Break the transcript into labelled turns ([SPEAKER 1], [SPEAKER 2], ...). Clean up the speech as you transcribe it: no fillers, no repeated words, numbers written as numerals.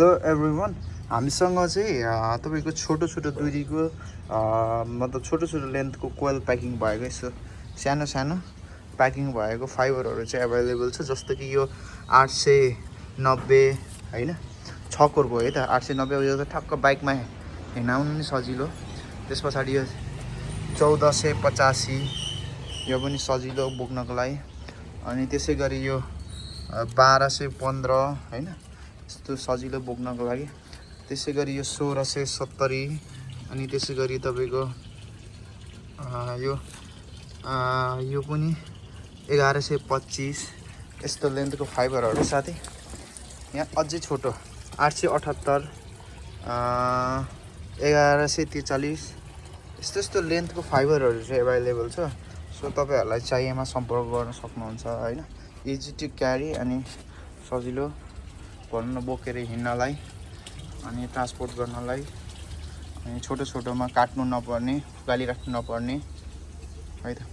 [SPEAKER 1] Hello everyone, हामीसँग चाहिँ तपाईँको छोटो छोटो दूरीको मतलब छोटो छोटो लेन्थको कोइल प्याकिङ भएको यस्तो सानो सानो प्याकिङ भएको फाइबरहरू चाहिँ एभाइलेबल छ। जस्तो कि यो 890 होइन, 6 कोरको है त 890। यो त ठक्क बाइकमा हिँडाउनु नि सजिलो। त्यस पछाडि यो 1485, यो पनि सजिलो बोक्नको लागि। अनि त्यसै गरी यो 1215 होइन, यस्तो सजिलो बोक्नको लागि। त्यसै गरी यो 1670, अनि त्यसै गरी तपाईँको यो पनि 1125 यस्तो लेन्थको फाइबरहरू। साथै यहाँ अझै छोटो 878, 1143 यस्तो यस्तो लेन्थको फाइबरहरू चाहिँ एभाइलेबल छ। सो तपाईँहरूलाई चाहिएमा सम्पर्क गर्न सक्नुहुन्छ होइन। इजी टु क्यारी अनि सजिलो भनौँ न, बोकेर हिँड्नलाई अनि ट्रान्सपोर्ट गर्नलाई, अनि छोटो छोटोमा काट्नु नपर्ने, फुकाली राख्नु नपर्ने है त।